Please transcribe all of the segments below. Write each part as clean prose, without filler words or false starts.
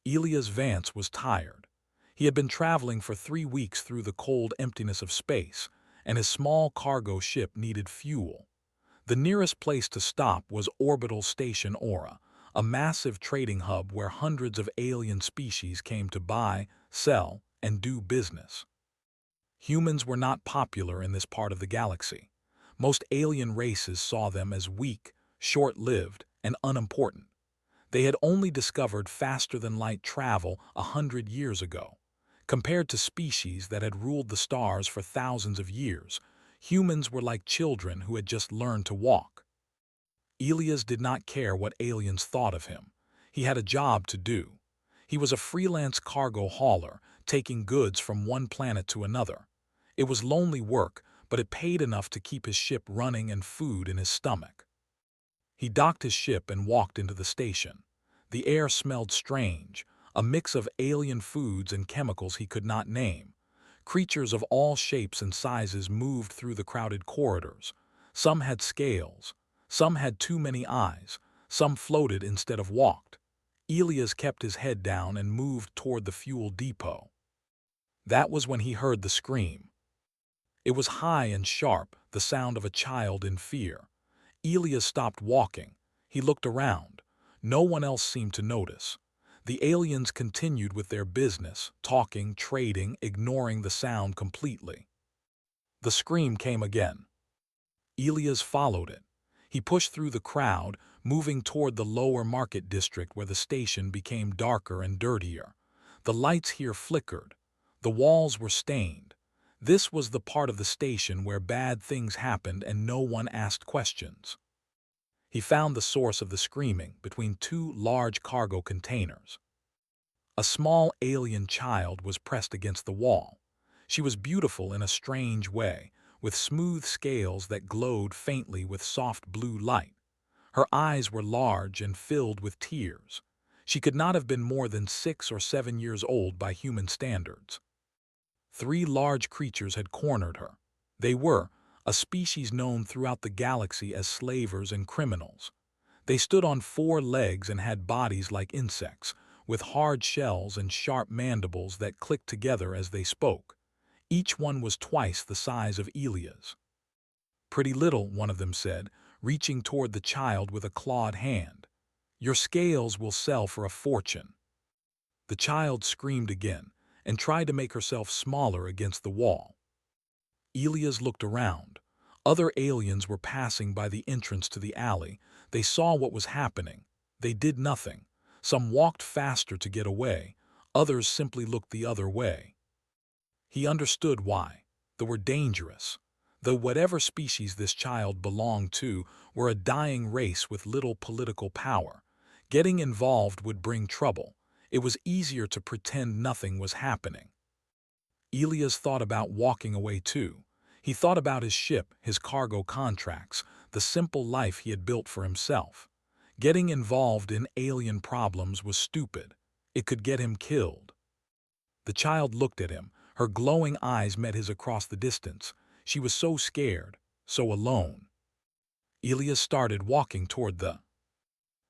Elias Vance was tired. He had been traveling for 3 weeks through the cold emptiness of space, and his small cargo ship needed fuel. The nearest place to stop was Orbital Station Aura, a massive trading hub where hundreds of alien species came to buy, sell, and do business. Humans were not popular in this part of the galaxy. Most alien races saw them as weak, short-lived, and unimportant. They had only discovered faster-than-light travel 100 years ago. Compared to species that had ruled the stars for thousands of years, humans were like children who had just learned to walk. Elias did not care what aliens thought of him. He had a job to do. He was a freelance cargo hauler, taking goods from one planet to another. It was lonely work, but it paid enough to keep his ship running and food in his stomach. He docked his ship and walked into the station. The air smelled strange, a mix of alien foods and chemicals he could not name. Creatures of all shapes and sizes moved through the crowded corridors. Some had scales, some had too many eyes, some floated instead of walked. Elias kept his head down and moved toward the fuel depot. That was when he heard the scream. It was high and sharp, the sound of a child in fear. Elias stopped walking. He looked around. No one else seemed to notice. The aliens continued with their business, talking, trading, ignoring the sound completely. The scream came again. Elias followed it. He pushed through the crowd, moving toward the lower market district where the station became darker and dirtier. The lights here flickered. The walls were stained. This was the part of the station where bad things happened and no one asked questions. He found the source of the screaming between two large cargo containers. A small alien child was pressed against the wall. She was beautiful in a strange way, with smooth scales that glowed faintly with soft blue light. Her eyes were large and filled with tears. She could not have been more than 6 or 7 years old by human standards. 3 large creatures had cornered her. They were a species known throughout the galaxy as slavers and criminals. They stood on 4 legs and had bodies like insects, with hard shells and sharp mandibles that clicked together as they spoke. Each one was twice the size of Elias. "Pretty little," one of them said, reaching toward the child with a clawed hand. "Your scales will sell for a fortune." The child screamed again and tried to make herself smaller against the wall. Elias looked around. Other aliens were passing by the entrance to the alley. They saw what was happening. They did nothing. Some walked faster to get away. Others simply looked the other way. He understood why. They were dangerous. Though whatever species this child belonged to were a dying race with little political power. Getting involved would bring trouble. It was easier to pretend nothing was happening. Elias thought about walking away too. He thought about his ship, his cargo contracts, the simple life he had built for himself. Getting involved in alien problems was stupid. It could get him killed. The child looked at him. Her glowing eyes met his across the distance. She was so scared, so alone. Elias started walking toward the...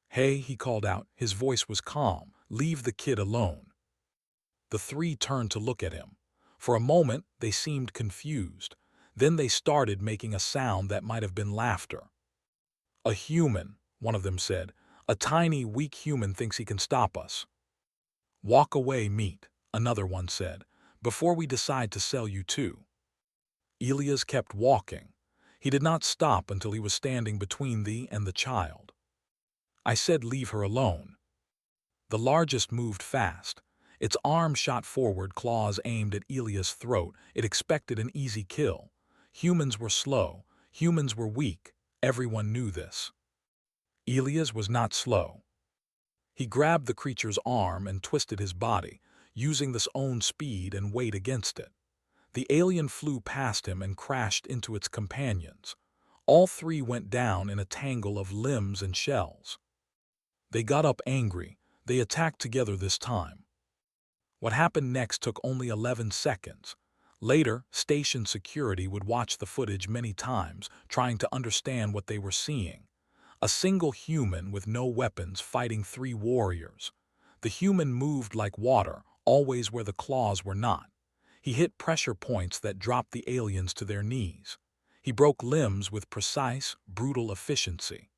"Hey," he called out. His voice was calm. "Leave the kid alone." The 3 turned to look at him. For a moment, they seemed confused. Then they started making a sound that might have been laughter. "A human," one of them said. "A tiny, weak human thinks he can stop us." "Walk away, meat," another one said, "before we decide to sell you too." Elias kept walking. He did not stop until he was standing between thee and the child. "I said leave her alone." The largest moved fast. Its arm shot forward, claws aimed at Elias' throat. It expected an easy kill. Humans were slow. Humans were weak. Everyone knew this. Elias was not slow. He grabbed the creature's arm and twisted his body, using his own speed and weight against it. The alien flew past him and crashed into its companions. All 3 went down in a tangle of limbs and shells. They got up angry. They attacked together this time. What happened next took only 11 seconds. Later, station security would watch the footage many times, trying to understand what they were seeing. A single human with no weapons fighting 3 warriors. The human moved like water, always where the claws were not. He hit pressure points that dropped the aliens to their knees. He broke limbs with precise, brutal efficiency.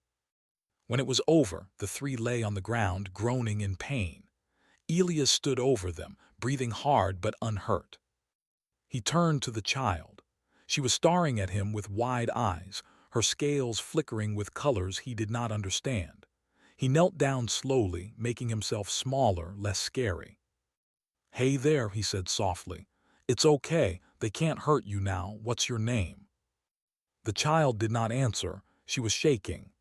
When it was over, the three lay on the ground, groaning in pain. Elias stood over them, breathing hard but unhurt. He turned to the child. She was staring at him with wide eyes, her scales flickering with colors he did not understand. He knelt down slowly, making himself smaller, less scary. "Hey there," he said softly. "It's okay, they can't hurt you now. What's your name?" The child did not answer. She was shaking.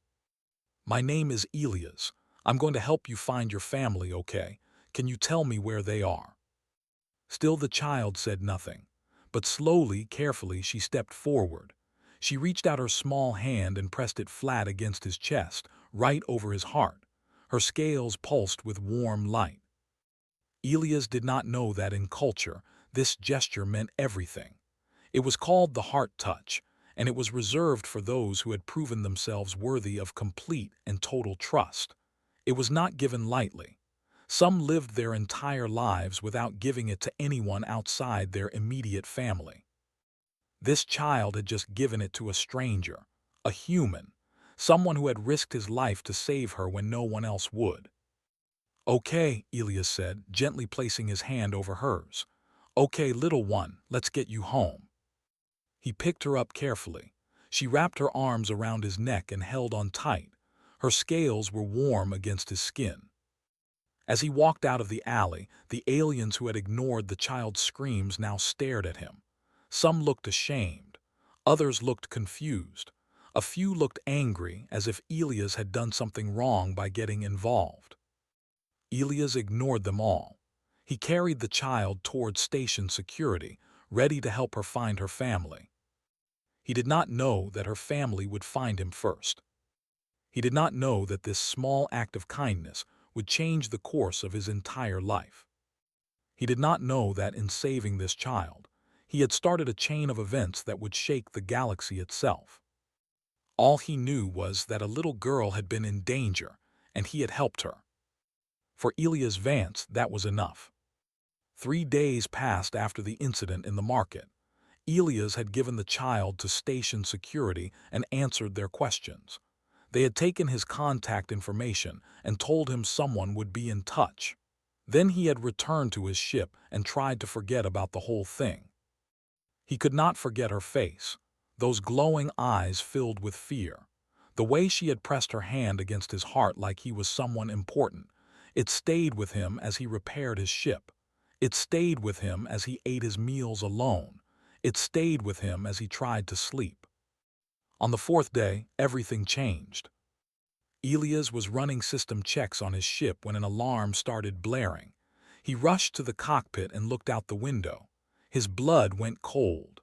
"My name is Elias. I'm going to help you find your family, okay? Can you tell me where they are?" Still the child said nothing. But slowly, carefully, she stepped forward. She reached out her small hand and pressed it flat against his chest, right over his heart. Her scales pulsed with warm light. Elias did not know that in culture, this gesture meant everything. It was called the heart touch, and it was reserved for those who had proven themselves worthy of complete and total trust. It was not given lightly. Some lived their entire lives without giving it to anyone outside their immediate family. This child had just given it to a stranger, a human, someone who had risked his life to save her when no one else would. "Okay," Elias said, gently placing his hand over hers. "Okay, little one, let's get you home." He picked her up carefully. She wrapped her arms around his neck and held on tight. Her scales were warm against his skin. As he walked out of the alley, the aliens who had ignored the child's screams now stared at him. Some looked ashamed. Others looked confused. A few looked angry, as if Elias had done something wrong by getting involved. Elias ignored them all. He carried the child toward station security, ready to help her find her family. He did not know that her family would find him first. He did not know that this small act of kindness would change the course of his entire life. He did not know that in saving this child, he had started a chain of events that would shake the galaxy itself. All he knew was that a little girl had been in danger, and he had helped her. For Elias Vance, that was enough. 3 days passed after the incident in the market. Elias had given the child to station security and answered their questions. They had taken his contact information and told him someone would be in touch. Then he had returned to his ship and tried to forget about the whole thing. He could not forget her face, those glowing eyes filled with fear. The way she had pressed her hand against his heart like he was someone important. It stayed with him as he repaired his ship. It stayed with him as he ate his meals alone. It stayed with him as he tried to sleep. On the 4th day, everything changed. Elias was running system checks on his ship when an alarm started blaring. He rushed to the cockpit and looked out the window. His blood went cold.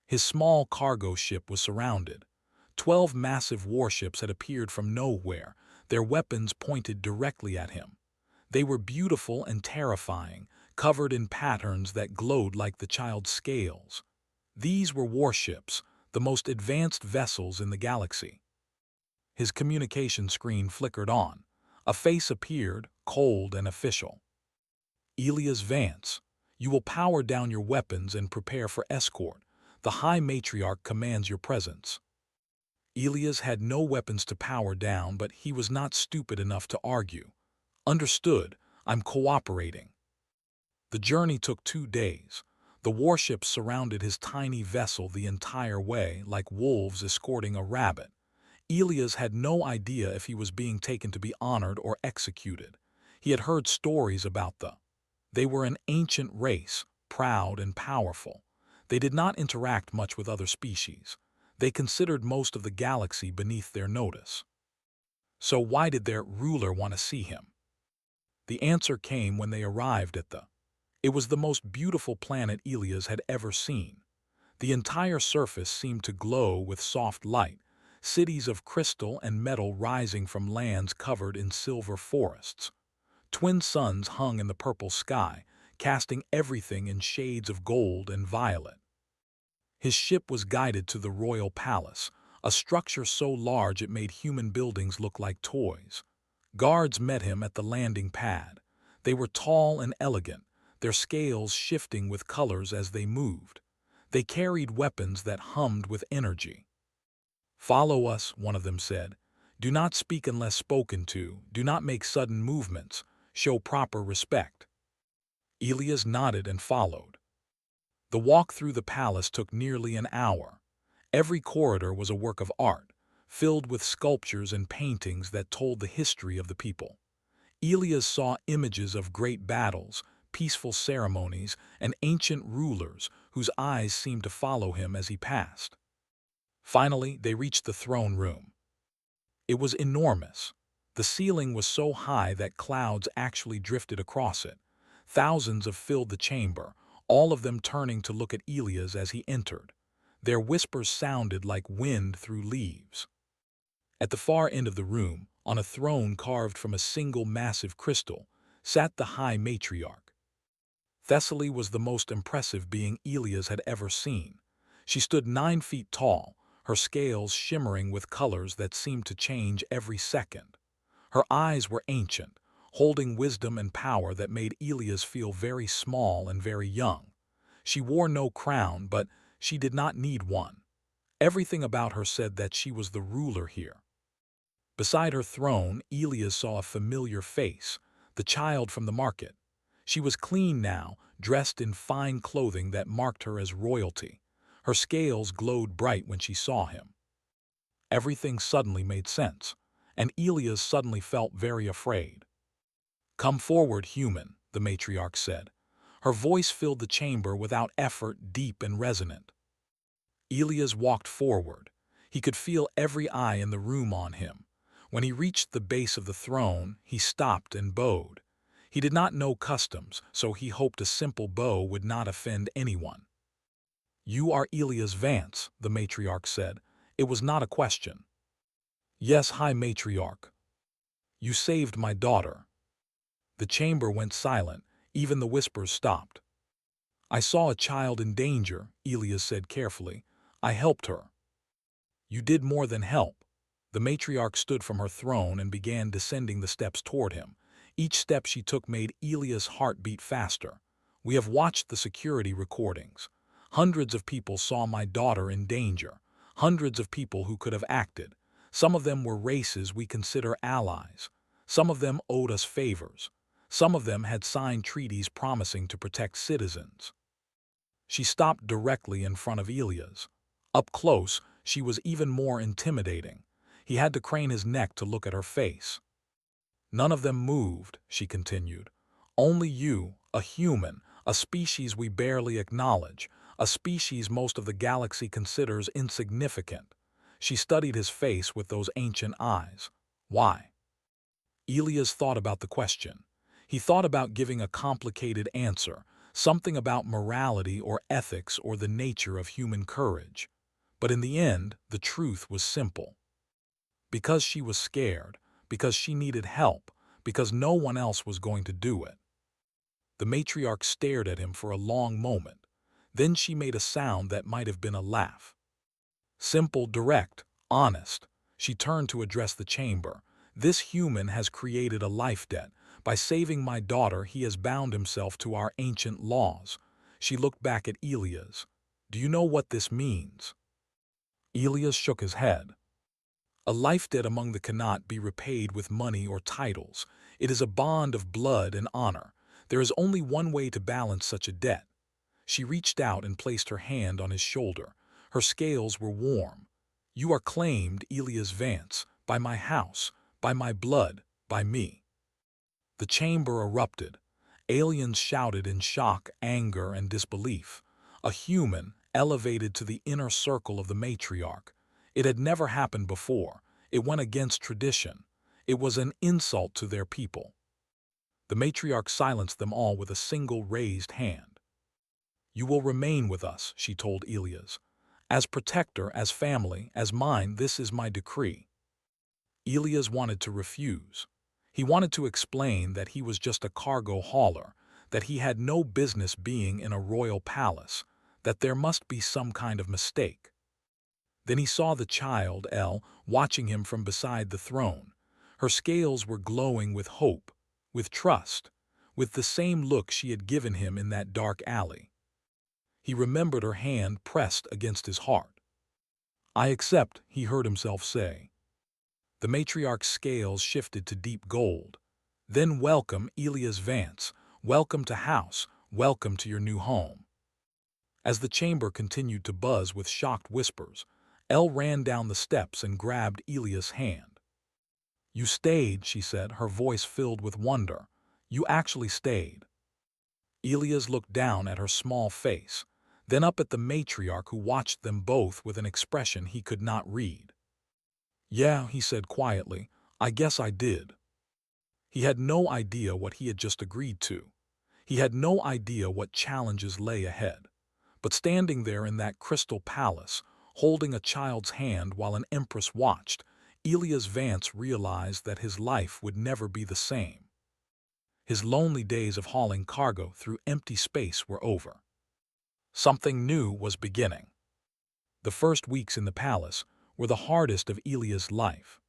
His small cargo ship was surrounded. 12 massive warships had appeared from nowhere, their weapons pointed directly at him. They were beautiful and terrifying, covered in patterns that glowed like the child's scales. These were warships, the most advanced vessels in the galaxy. His communication screen flickered on. A face appeared, cold and official. "Elias Vance, you will power down your weapons and prepare for escort. The High Matriarch commands your presence." Elias had no weapons to power down, but he was not stupid enough to argue. "Understood, I'm cooperating." The journey took 2 days. The warships surrounded his tiny vessel the entire way, like wolves escorting a rabbit. Elias had no idea if he was being taken to be honored or executed. He had heard stories about them. They were an ancient race, proud and powerful. They did not interact much with other species. They considered most of the galaxy beneath their notice. So why did their ruler want to see him? The answer came when they arrived at the... It was the most beautiful planet Elias had ever seen. The entire surface seemed to glow with soft light, cities of crystal and metal rising from lands covered in silver forests. Twin suns hung in the purple sky, casting everything in shades of gold and violet. His ship was guided to the royal palace, a structure so large it made human buildings look like toys. Guards met him at the landing pad. They were tall and elegant, their scales shifting with colors as they moved. They carried weapons that hummed with energy. "Follow us," one of them said. "Do not speak unless spoken to. Do not make sudden movements. Show proper respect." Elias nodded and followed. The walk through the palace took nearly an hour. Every corridor was a work of art, filled with sculptures and paintings that told the history of the people. Elias saw images of great battles, peaceful ceremonies, and ancient rulers whose eyes seemed to follow him as he passed. Finally, they reached the throne room. It was enormous. The ceiling was so high that clouds actually drifted across it. Thousands of filled the chamber, all of them turning to look at Elias as he entered. Their whispers sounded like wind through leaves. At the far end of the room, on a throne carved from a single massive crystal, sat the High Matriarch. Thessaly was the most impressive being Elias had ever seen. She stood 9 feet tall, her scales shimmering with colors that seemed to change every second. Her eyes were ancient, holding wisdom and power that made Elias feel very small and very young. She wore no crown, but she did not need one. Everything about her said that she was the ruler here. Beside her throne, Elias saw a familiar face, the child from the market. She was clean now, dressed in fine clothing that marked her as royalty. Her scales glowed bright when she saw him. Everything suddenly made sense, and Elias suddenly felt very afraid. "Come forward, human," the matriarch said. Her voice filled the chamber without effort, deep and resonant. Elias walked forward. He could feel every eye in the room on him. When he reached the base of the throne, he stopped and bowed. He did not know customs, so he hoped a simple bow would not offend anyone. "You are Elias Vance," the matriarch said. It was not a question. "Yes, High Matriarch. You saved my daughter." The chamber went silent, even the whispers stopped. "I saw a child in danger," Elias said carefully. "I helped her." "You did more than help." The matriarch stood from her throne and began descending the steps toward him. Each step she took made Elias' heart beat faster. "We have watched the security recordings. Hundreds of people saw my daughter in danger. Hundreds of people who could have acted. Some of them were races we consider allies. Some of them owed us favors. Some of them had signed treaties promising to protect citizens." She stopped directly in front of Elias. Up close, she was even more intimidating. He had to crane his neck to look at her face. "None of them moved," she continued. "Only you, a human, a species we barely acknowledge, a species most of the galaxy considers insignificant." She studied his face with those ancient eyes. "Why?" Elias thought about the question. He thought about giving a complicated answer, something about morality or ethics or the nature of human courage. But in the end, the truth was simple. Because she was scared, because she needed help, because no one else was going to do it. The matriarch stared at him for a long moment. Then she made a sound that might have been a laugh. Simple, direct, honest. She turned to address the chamber. "This human has created a life debt. By saving my daughter, he has bound himself to our ancient laws." She looked back at Elias. "Do you know what this means?" Elias shook his head. "A life debt among the cannot be repaid with money or titles. It is a bond of blood and honor. There is only one way to balance such a debt." She reached out and placed her hand on his shoulder. Her scales were warm. "You are claimed, Elias Vance, by my house, by my blood, by me." The chamber erupted. Aliens shouted in shock, anger, and disbelief. A human, elevated to the inner circle of the matriarch. It had never happened before. It went against tradition. It was an insult to their people. The matriarch silenced them all with a single raised hand. "You will remain with us," she told Elias. "As protector, as family, as mine, this is my decree." Elias wanted to refuse. He wanted to explain that he was just a cargo hauler, that he had no business being in a royal palace, that there must be some kind of mistake. Then he saw the child, Elle, watching him from beside the throne. Her scales were glowing with hope, with trust. with the same look she had given him in that dark alley. He remembered her hand pressed against his heart. "I accept," he heard himself say. The matriarch's scales shifted to deep gold. "Then welcome, Elias Vance. Welcome to house. Welcome to your new home." As the chamber continued to buzz with shocked whispers, Elle ran down the steps and grabbed Elias' hand. "You stayed," she said, her voice filled with wonder. "You actually stayed." Elias looked down at her small face, then up at the matriarch who watched them both with an expression he could not read. "Yeah," he said quietly, "I guess I did." He had no idea what he had just agreed to. He had no idea what challenges lay ahead. But standing there in that crystal palace, holding a child's hand while an empress watched, Elias Vance realized that his life would never be the same. His lonely days of hauling cargo through empty space were over. Something new was beginning. The first weeks in the palace were the hardest of Elias' life.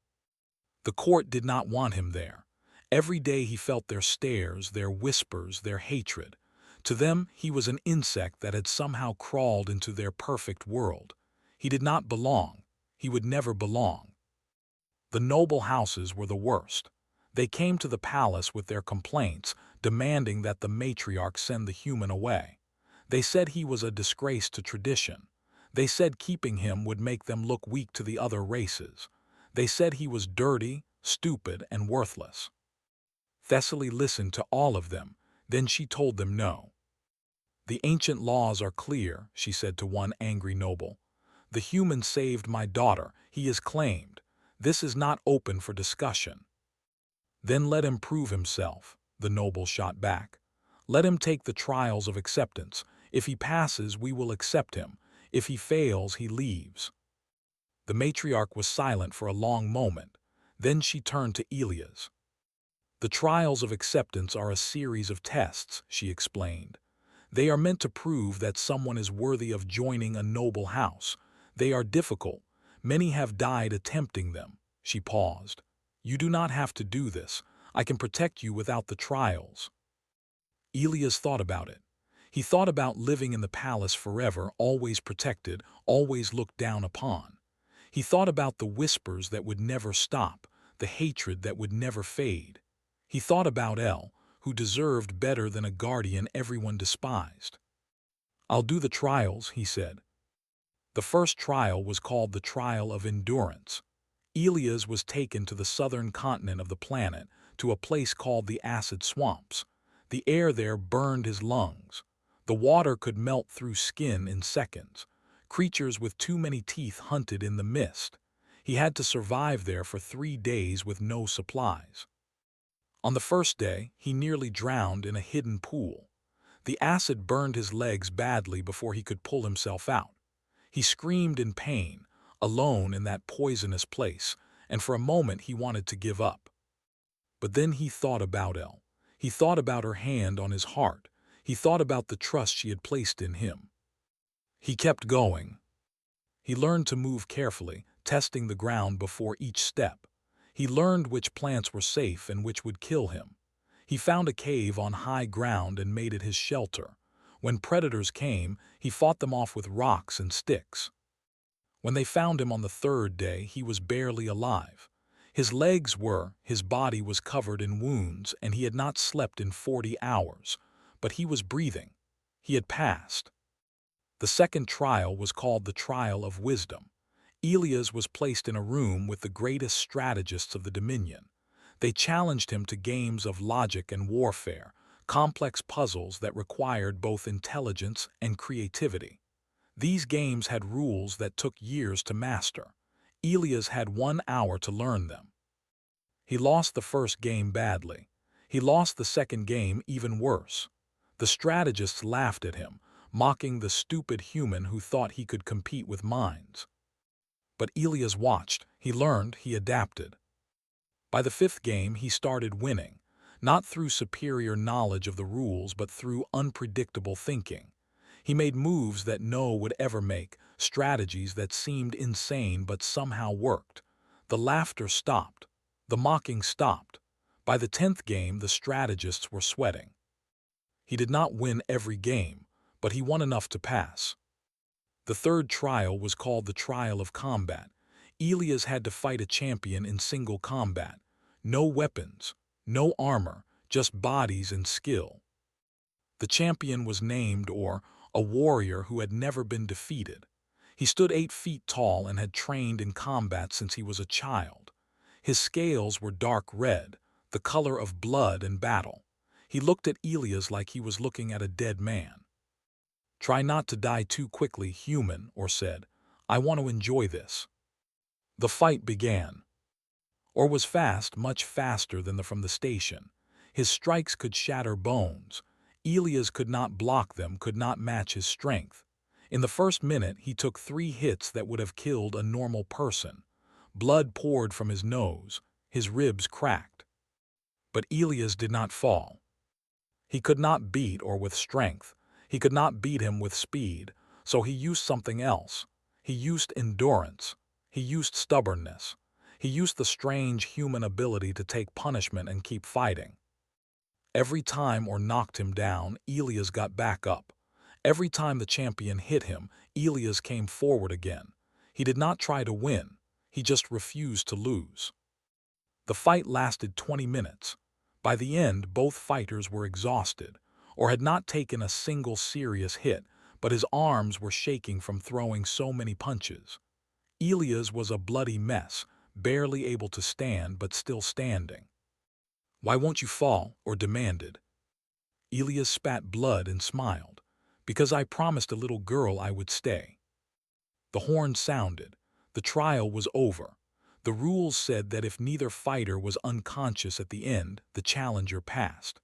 The court did not want him there. Every day he felt their stares, their whispers, their hatred. To them, he was an insect that had somehow crawled into their perfect world. He did not belong. He would never belong. The noble houses were the worst. They came to the palace with their complaints, demanding that the matriarch send the human away. They said he was a disgrace to tradition. They said keeping him would make them look weak to the other races. They said he was dirty, stupid, and worthless. Thessaly listened to all of them, then she told them no. "The ancient laws are clear," she said to one angry noble. "The human saved my daughter, he is claimed. This is not open for discussion." "Then let him prove himself," the noble shot back. "Let him take the trials of acceptance. If he passes, we will accept him. If he fails, he leaves." The matriarch was silent for a long moment. Then she turned to Elias. "The trials of acceptance are a series of tests," she explained. "They are meant to prove that someone is worthy of joining a noble house. They are difficult. Many have died attempting them." She paused. "You do not have to do this. I can protect you without the trials." Elias thought about it. He thought about living in the palace forever, always protected, always looked down upon. He thought about the whispers that would never stop, the hatred that would never fade. He thought about Elle, who deserved better than a guardian everyone despised. "I'll do the trials," he said. The first trial was called the Trial of Endurance. Elias was taken to the southern continent of the planet, to a place called the Acid Swamps. The air there burned his lungs. The water could melt through skin in seconds. Creatures with too many teeth hunted in the mist. He had to survive there for 3 days with no supplies. On the first day, he nearly drowned in a hidden pool. The acid burned his legs badly before he could pull himself out. He screamed in pain, alone in that poisonous place, and for a moment he wanted to give up. But then he thought about Elle. He thought about her hand on his heart. He thought about the trust she had placed in him. He kept going. He learned to move carefully, testing the ground before each step. He learned which plants were safe and which would kill him. He found a cave on high ground and made it his shelter. When predators came, he fought them off with rocks and sticks. When they found him on the 3rd day, he was barely alive. His body was covered in wounds, and he had not slept in 40 hours. But he was breathing. He had passed. The second trial was called the Trial of Wisdom. Elias was placed in a room with the greatest strategists of the Dominion. They challenged him to games of logic and warfare, complex puzzles that required both intelligence and creativity. These games had rules that took years to master. Elias had 1 hour to learn them. He lost the first game badly. He lost the second game even worse. The strategists laughed at him, mocking the stupid human who thought he could compete with minds. But Elias watched, he learned, he adapted. By the 5th game, he started winning, not through superior knowledge of the rules but through unpredictable thinking. He made moves that no one would ever make, strategies that seemed insane but somehow worked. The laughter stopped. The mocking stopped. By the 10th game, the strategists were sweating. He did not win every game, but he won enough to pass. The third trial was called the Trial of Combat. Elias had to fight a champion in single combat. No weapons, no armor, just bodies and skill. The champion was named, or a warrior who had never been defeated. He stood 8 feet tall and had trained in combat since he was a child. His scales were dark red, the color of blood and battle. He looked at Elias like he was looking at a dead man. "Try not to die too quickly, human," Or said. "I want to enjoy this." The fight began. Or was fast, much faster than from the station. His strikes could shatter bones. Elias could not block them, could not match his strength. In the first minute, he took 3 hits that would have killed a normal person. Blood poured from his nose. His ribs cracked. But Elias did not fall. He could not beat or with strength. He could not beat him with speed, so he used something else. He used endurance. He used stubbornness. He used the strange human ability to take punishment and keep fighting. Every time Or knocked him down, Elias got back up. Every time the champion hit him, Elias came forward again. He did not try to win. He just refused to lose. The fight lasted 20 minutes. By the end, both fighters were exhausted, or had not taken a single serious hit, but his arms were shaking from throwing so many punches. Elias was a bloody mess, barely able to stand but still standing. "Why won't you fall?" Or demanded. Elias spat blood and smiled. "Because I promised a little girl I would stay." The horn sounded. The trial was over. The rules said that if neither fighter was unconscious at the end, the challenger passed.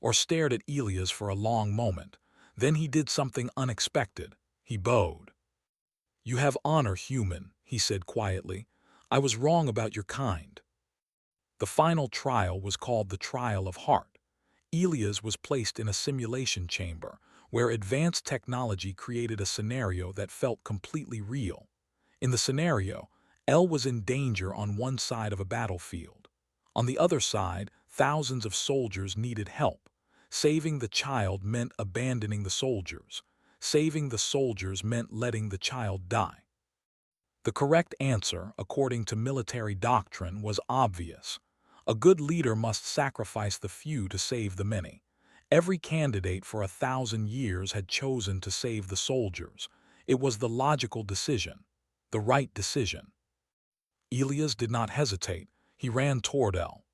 Or stared at Elias for a long moment. Then he did something unexpected. He bowed. "You have honor, human," he said quietly. "I was wrong about your kind." The final trial was called the Trial of Heart. Elias was placed in a simulation chamber, where advanced technology created a scenario that felt completely real. In the scenario, Elle was in danger on one side of a battlefield. On the other side, thousands of soldiers needed help. Saving the child meant abandoning the soldiers. Saving the soldiers meant letting the child die. The correct answer, according to military doctrine, was obvious. A good leader must sacrifice the few to save the many. Every candidate for 1,000 years had chosen to save the soldiers. It was the logical decision, the right decision. Elias did not hesitate. He ran toward Elle.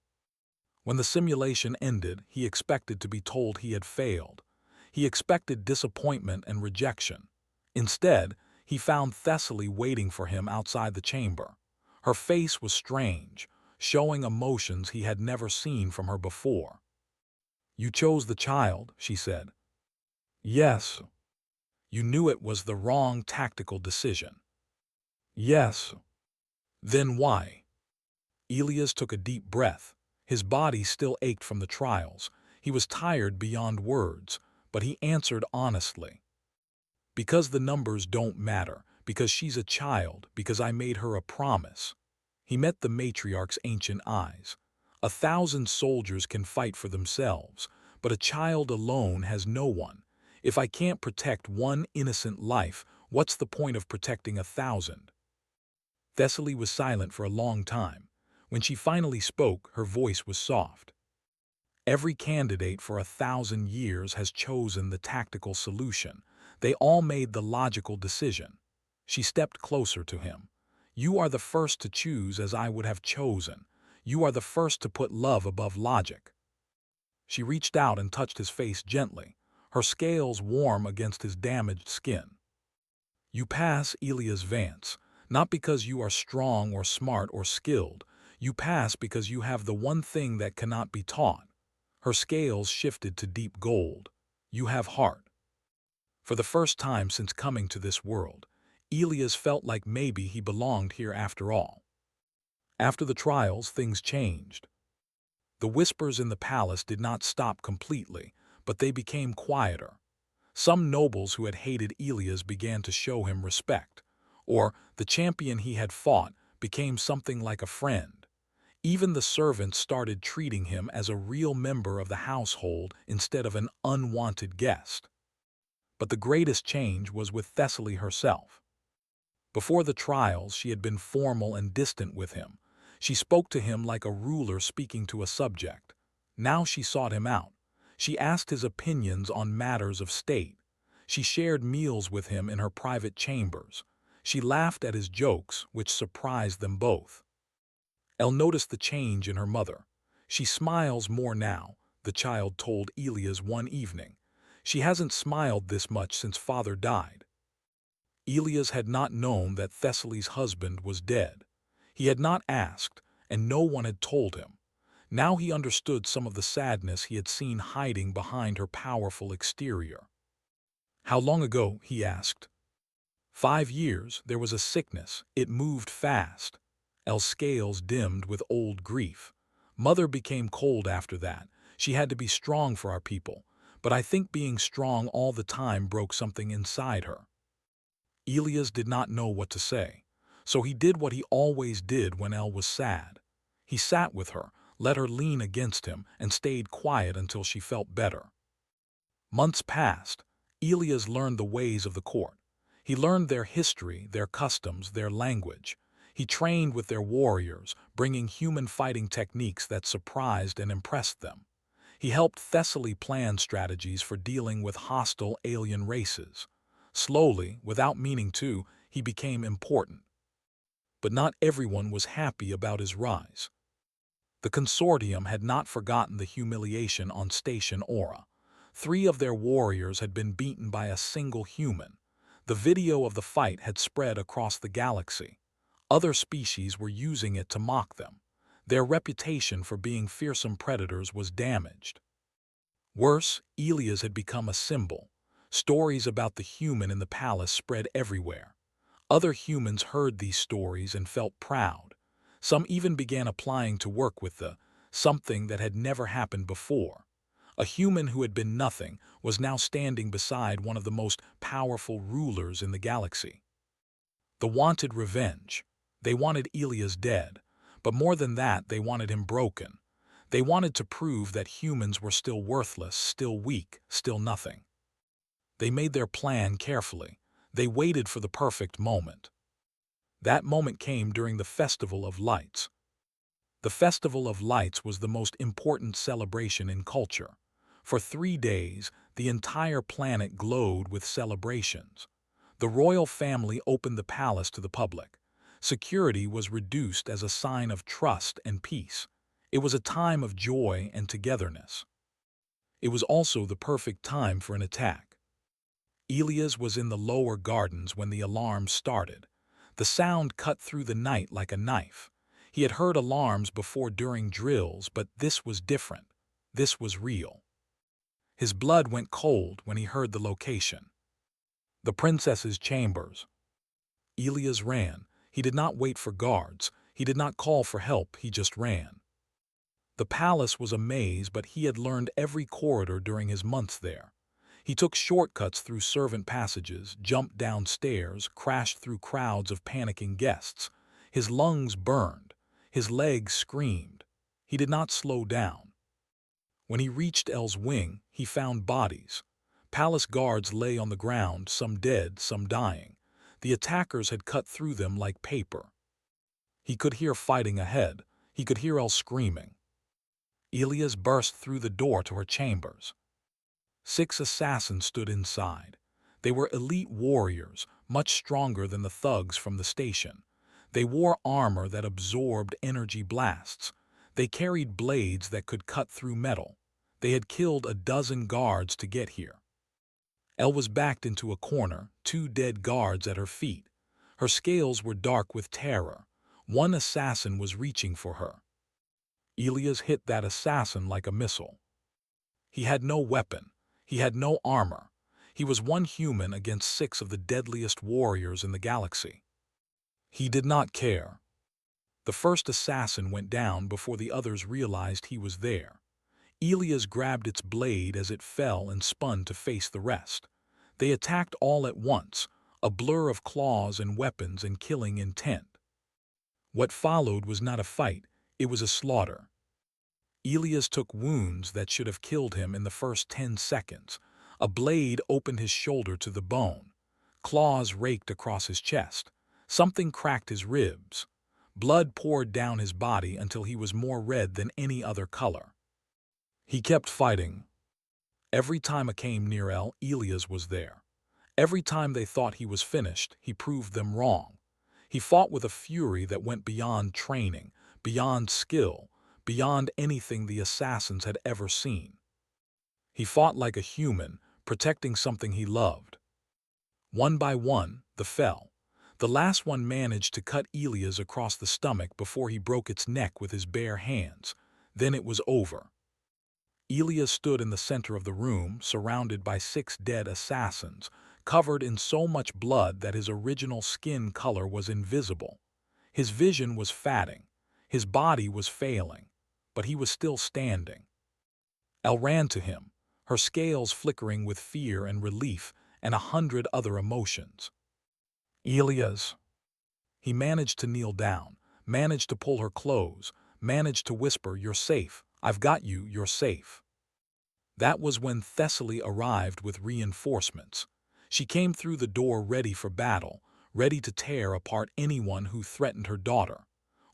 When the simulation ended, he expected to be told he had failed. He expected disappointment and rejection. Instead, he found Thessaly waiting for him outside the chamber. Her face was strange, showing emotions he had never seen from her before. "You chose the child," she said. "Yes." "You knew it was the wrong tactical decision." "Yes." "Then why?" Elias took a deep breath. His body still ached from the trials. He was tired beyond words, but he answered honestly. "Because the numbers don't matter, because she's a child, because I made her a promise." He met the matriarch's ancient eyes. 1,000 soldiers can fight for themselves, but a child alone has no one. If I can't protect one innocent life, what's the point of protecting 1,000? Thessaly was silent for a long time. When she finally spoke, her voice was soft. "Every candidate for 1,000 years has chosen the tactical solution. They all made the logical decision." She stepped closer to him. "You are the first to choose as I would have chosen. You are the first to put love above logic." She reached out and touched his face gently, her scales warm against his damaged skin. "You pass, Elias Vance, not because you are strong or smart or skilled. You pass because you have the one thing that cannot be taught." Her scales shifted to deep gold. "You have heart." For the first time since coming to this world, Elias felt like maybe he belonged here after all. After the trials, things changed. The whispers in the palace did not stop completely, but they became quieter. Some nobles who had hated Elias began to show him respect, or the champion he had fought became something like a friend. Even the servants started treating him as a real member of the household instead of an unwanted guest. But the greatest change was with Thessaly herself. Before the trials, she had been formal and distant with him. She spoke to him like a ruler speaking to a subject. Now she sought him out. She asked his opinions on matters of state. She shared meals with him in her private chambers. She laughed at his jokes, which surprised them both. Elle noticed the change in her mother. She smiles more now, the child told Elias one evening. She hasn't smiled this much since father died. Elias had not known that Thessaly's husband was dead. He had not asked, and no one had told him. Now he understood some of the sadness he had seen hiding behind her powerful exterior. How long ago? He asked. 5 years. There was a sickness. It moved fast. Elle's scales dimmed with old grief. Mother became cold after that. She had to be strong for our people. But I think being strong all the time broke something inside her. Elias did not know what to say, so he did what he always did when Elle was sad. He sat with her, let her lean against him, and stayed quiet until she felt better. Months passed. Elias learned the ways of the court. He learned their history, their customs, their language. He trained with their warriors, bringing human fighting techniques that surprised and impressed them. He helped Thessaly plan strategies for dealing with hostile alien races. Slowly, without meaning to, he became important. But not everyone was happy about his rise. The consortium had not forgotten the humiliation on Station Aura. 3 of their warriors had been beaten by a single human. The video of the fight had spread across the galaxy. Other species were using it to mock them. Their reputation for being fearsome predators was damaged. Worse, Elias had become a symbol. Stories about the human in the palace spread everywhere. Other humans heard these stories and felt proud. Some even began applying to work with something that had never happened before. A human who had been nothing was now standing beside one of the most powerful rulers in the galaxy. The wanted revenge. They wanted Elias dead, but more than that, they wanted him broken. They wanted to prove that humans were still worthless, still weak, still nothing. They made their plan carefully. They waited for the perfect moment. That moment came during the Festival of Lights. The Festival of Lights was the most important celebration in culture. For 3 days, the entire planet glowed with celebrations. The royal family opened the palace to the public. Security was reduced as a sign of trust and peace. It was a time of joy and togetherness. It was also the perfect time for an attack. Elias was in the lower gardens when the alarm started. The sound cut through the night like a knife. He had heard alarms before during drills, but this was different. This was real. His blood went cold when he heard the location. The princess's chambers. Elias ran. He did not wait for guards. He did not call for help. He just ran. The palace was a maze, but he had learned every corridor during his months there. He took shortcuts through servant passages, jumped down stairs, crashed through crowds of panicking guests. His lungs burned. His legs screamed. He did not slow down. When he reached Elle's wing, he found bodies. Palace guards lay on the ground, some dead, some dying. The attackers had cut through them like paper. He could hear fighting ahead. He could hear Elle screaming. Elias burst through the door to her chambers. 6 assassins stood inside. They were elite warriors, much stronger than the thugs from the station. They wore armor that absorbed energy blasts. They carried blades that could cut through metal. They had killed a dozen guards to get here. Elle was backed into a corner, 2 dead guards at her feet. Her scales were dark with terror. One assassin was reaching for her. Elias hit that assassin like a missile. He had no weapon. He had no armor. He was one human against 6 of the deadliest warriors in the galaxy. He did not care. The first assassin went down before the others realized he was there. Elias grabbed its blade as it fell and spun to face the rest. They attacked all at once, a blur of claws and weapons and killing intent. What followed was not a fight. It was a slaughter. Elias took wounds that should have killed him in the first 10 seconds. A blade opened his shoulder to the bone. Claws raked across his chest. Something cracked his ribs. Blood poured down his body until he was more red than any other color. He kept fighting. Every time it came near Elias was there. Every time they thought he was finished, he proved them wrong. He fought with a fury that went beyond training, beyond skill, beyond anything the assassins had ever seen. He fought like a human, protecting something he loved. One by one, they fell. The last one managed to cut Elias across the stomach before he broke its neck with his bare hands. Then it was over. Elias stood in the center of the room, surrounded by 6 dead assassins, covered in so much blood that his original skin color was invisible. His vision was fading. His body was failing. But he was still standing. Elle ran to him, her scales flickering with fear and relief and 100 other emotions. Elias. He managed to kneel down, managed to pull her close, managed to whisper, "You're safe. I've got you, you're safe." That was when Thessaly arrived with reinforcements. She came through the door ready for battle, ready to tear apart anyone who threatened her daughter.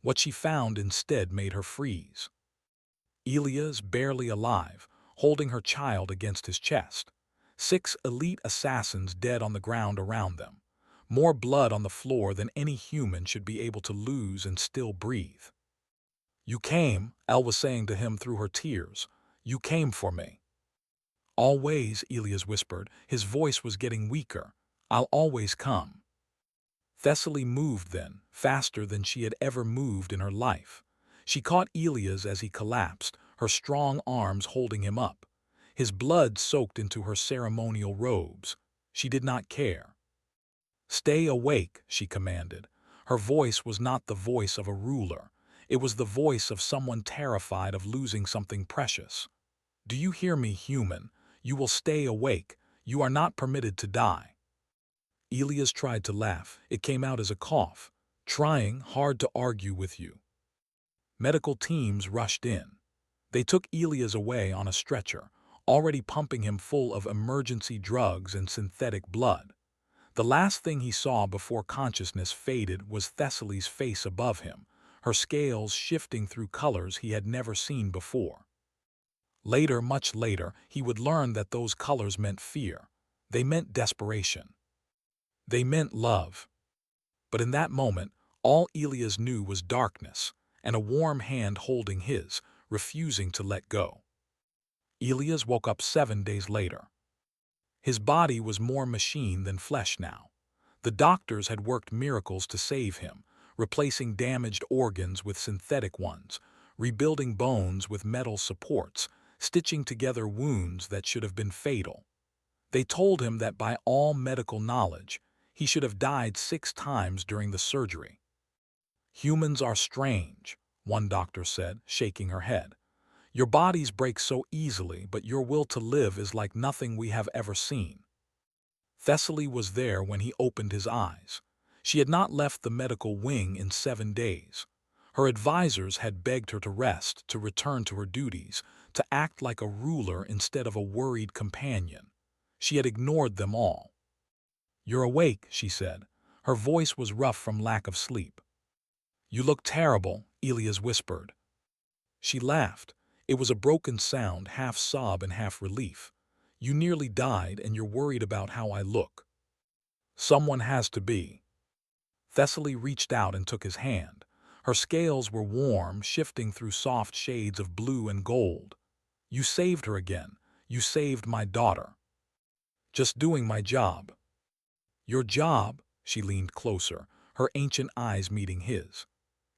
What she found instead made her freeze. Elias, barely alive, holding her child against his chest. 6 elite assassins dead on the ground around them. More blood on the floor than any human should be able to lose and still breathe. "You came," Elle was saying to him through her tears. "You came for me." "Always," Elias whispered. His voice was getting weaker. "I'll always come." Thessaly moved then, faster than she had ever moved in her life. She caught Elias as he collapsed, her strong arms holding him up. His blood soaked into her ceremonial robes. She did not care. "Stay awake," she commanded. Her voice was not the voice of a ruler. It was the voice of someone terrified of losing something precious. "Do you hear me, human? You will stay awake. You are not permitted to die." Elias tried to laugh. It came out as a cough. "Trying hard to argue with you." Medical teams rushed in. They took Elias away on a stretcher, already pumping him full of emergency drugs and synthetic blood. The last thing he saw before consciousness faded was Thessaly's face above him, her scales shifting through colors he had never seen before. Later, much later, he would learn that those colors meant fear. They meant desperation. They meant love. But in that moment, all Elias knew was darkness, and a warm hand holding his, refusing to let go. Elias woke up 7 days later. His body was more machine than flesh now. The doctors had worked miracles to save him, replacing damaged organs with synthetic ones, rebuilding bones with metal supports, stitching together wounds that should have been fatal. They told him that by all medical knowledge, he should have died 6 times during the surgery. "Humans are strange," one doctor said, shaking her head. "Your bodies break so easily, but your will to live is like nothing we have ever seen." Thessaly was there when he opened his eyes. She had not left the medical wing in 7 days. Her advisors had begged her to rest, to return to her duties, to act like a ruler instead of a worried companion. She had ignored them all. "You're awake," she said. Her voice was rough from lack of sleep. "You look terrible," Elias whispered. She laughed. It was a broken sound, half sob and half relief. "You nearly died and you're worried about how I look." "Someone has to be." Thessaly reached out and took his hand. Her scales were warm, shifting through soft shades of blue and gold. "You saved her again. You saved my daughter." "Just doing my job." "Your job?" She leaned closer, her ancient eyes meeting his.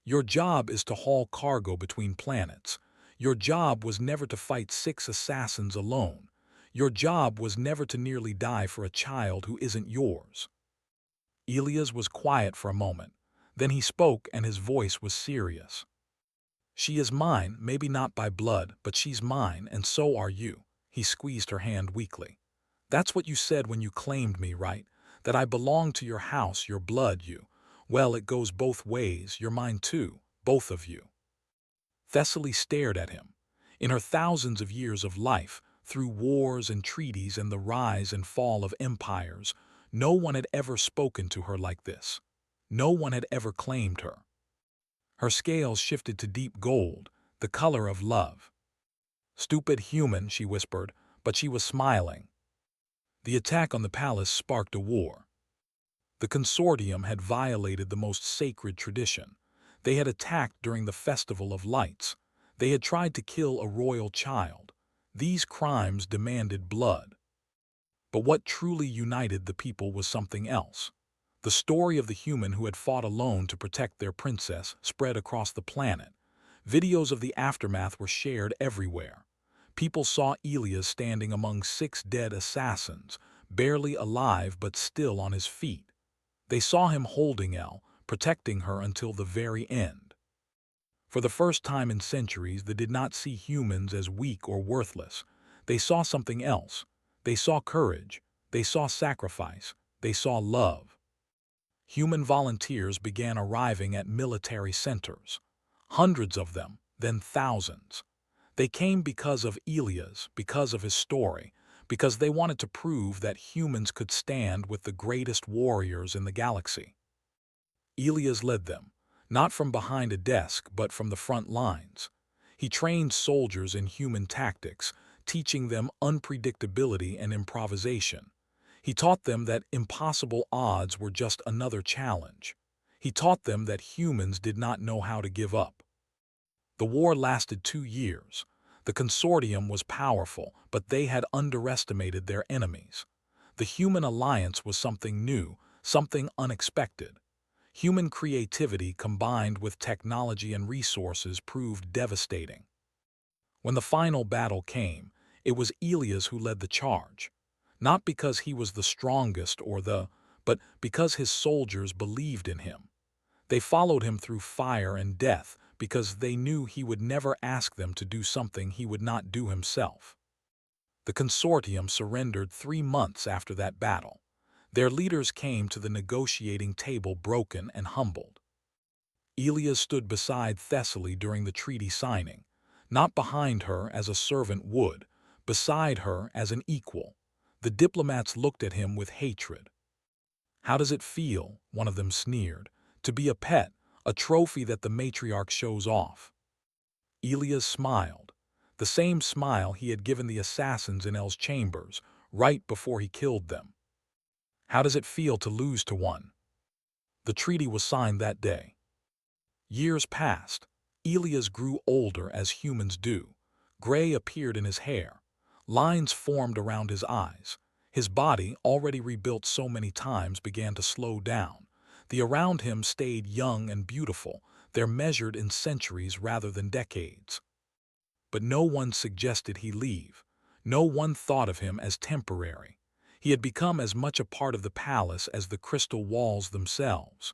"Your job is to haul cargo between planets. Your job was never to fight 6 assassins alone. Your job was never to nearly die for a child who isn't yours." Elias was quiet for a moment. Then he spoke and his voice was serious. "She is mine, maybe not by blood, but she's mine, and so are you." He squeezed her hand weakly. "That's what you said when you claimed me, right? That I belong to your house, your blood, you. Well, it goes both ways. You're mine too, both of you." Thessaly stared at him. In her thousands of years of life, through wars and treaties and the rise and fall of empires, no one had ever spoken to her like this. No one had ever claimed her. Her scales shifted to deep gold, the color of love. "Stupid human," she whispered, but she was smiling. The attack on the palace sparked a war. The consortium had violated the most sacred tradition. They had attacked during the Festival of Lights. They had tried to kill a royal child. These crimes demanded blood. But what truly united the people was something else. The story of the human who had fought alone to protect their princess spread across the planet. Videos of the aftermath were shared everywhere. People saw Elias standing among 6 dead assassins, barely alive but still on his feet. They saw him holding Elle, protecting her until the very end. For the first time in centuries, they did not see humans as weak or worthless. They saw something else. They saw courage. They saw sacrifice. They saw love. Human volunteers began arriving at military centers. Hundreds of them, then thousands. They came because of Elias, because of his story, because they wanted to prove that humans could stand with the greatest warriors in the galaxy. Elias led them, not from behind a desk but from the front lines. He trained soldiers in human tactics, teaching them unpredictability and improvisation. He taught them that impossible odds were just another challenge. He taught them that humans did not know how to give up. The war lasted 2 years. The consortium was powerful, but they had underestimated their enemies. The human alliance was something new, something unexpected. Human creativity combined with technology and resources proved devastating. When the final battle came, it was Elias who led the charge. Not because he was the strongest but because his soldiers believed in him. They followed him through fire and death because they knew he would never ask them to do something he would not do himself. The consortium surrendered 3 months after that battle. Their leaders came to the negotiating table broken and humbled. Elias stood beside Thessaly during the treaty signing, not behind her as a servant would, beside her as an equal. The diplomats looked at him with hatred. "How does it feel," one of them sneered, "to be a pet, a trophy that the matriarch shows off?" Elias smiled, the same smile he had given the assassins in Elle's chambers, right before he killed them. "How does it feel to lose to one?" The treaty was signed that day. Years passed. Elias grew older as humans do. Gray appeared in his hair. Lines formed around his eyes. His body, already rebuilt so many times, began to slow down. The around him stayed young and beautiful. They're measured in centuries rather than decades. But no one suggested he leave. No one thought of him as temporary. He had become as much a part of the palace as the crystal walls themselves.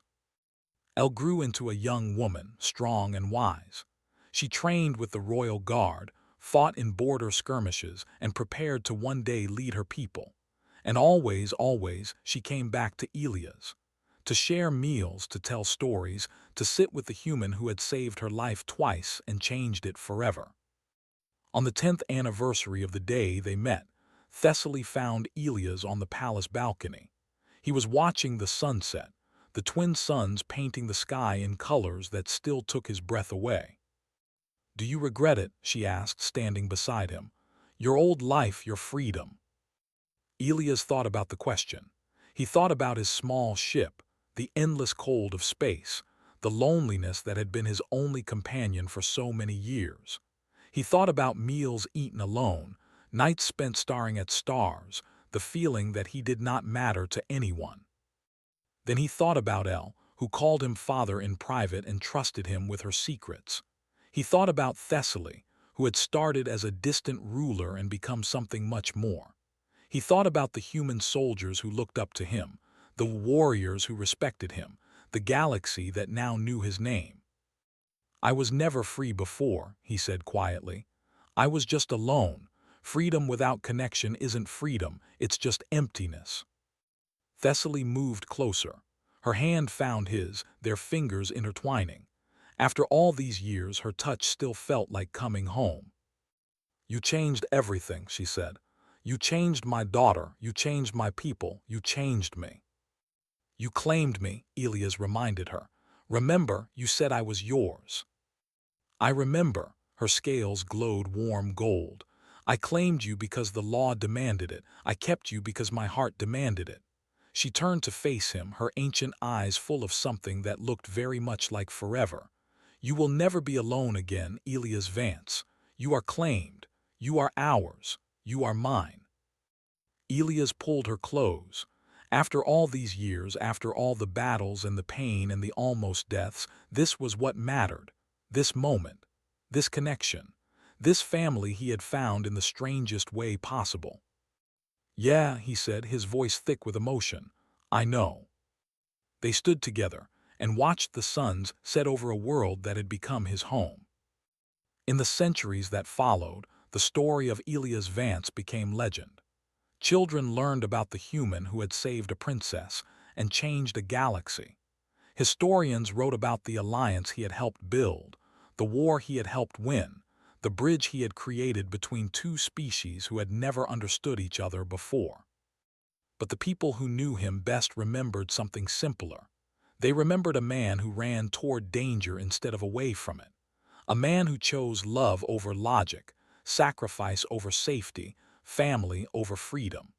Elle grew into a young woman, strong and wise. She trained with the royal guard, fought in border skirmishes, and prepared to one day lead her people. And always, she came back to Elias. To share meals, to tell stories, to sit with the human who had saved her life twice and changed it forever. On the 10th anniversary of the day they met, Thessaly found Elias on the palace balcony. He was watching the sunset, the twin suns painting the sky in colors that still took his breath away. "Do you regret it?" she asked, standing beside him. "Your old life, your freedom?" Elias thought about the question. He thought about his small ship, the endless cold of space, the loneliness that had been his only companion for so many years. He thought about meals eaten alone, nights spent staring at stars, the feeling that he did not matter to anyone. Then he thought about Elle, who called him father in private and trusted him with her secrets. He thought about Thessaly, who had started as a distant ruler and become something much more. He thought about the human soldiers who looked up to him, the warriors who respected him, the galaxy that now knew his name. "I was never free before," he said quietly. "I was just alone. Freedom without connection isn't freedom, it's just emptiness." Thessaly moved closer. Her hand found his, their fingers intertwining. After all these years, her touch still felt like coming home. "You changed everything," she said. "You changed my daughter, you changed my people, you changed me." "You claimed me," Elias reminded her. "Remember, you said I was yours." "I remember." Her scales glowed warm gold. "I claimed you because the law demanded it. I kept you because my heart demanded it." She turned to face him, her ancient eyes full of something that looked very much like forever. "You will never be alone again, Elias Vance. You are claimed. You are ours. You are mine." Elias pulled her close. After all these years, after all the battles and the pain and the almost deaths, this was what mattered. This moment. This connection. This family he had found in the strangest way possible. "Yeah," he said, his voice thick with emotion. "I know." They stood together and watched the suns set over a world that had become his home. In the centuries that followed, the story of Elias Vance became legend. Children learned about the human who had saved a princess and changed a galaxy. Historians wrote about the alliance he had helped build, the war he had helped win, the bridge he had created between two species who had never understood each other before. But the people who knew him best remembered something simpler. They remembered a man who ran toward danger instead of away from it. A man who chose love over logic, sacrifice over safety, family over freedom.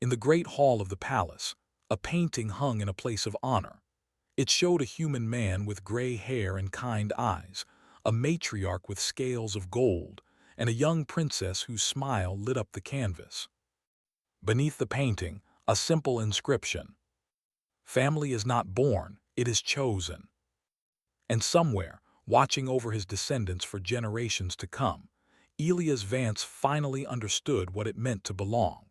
In the great hall of the palace, a painting hung in a place of honor. It showed a human man with gray hair and kind eyes, a matriarch with scales of gold, and a young princess whose smile lit up the canvas. Beneath the painting, a simple inscription: "Family is not born, it is chosen." And somewhere, watching over his descendants for generations to come, Elias Vance finally understood what it meant to belong.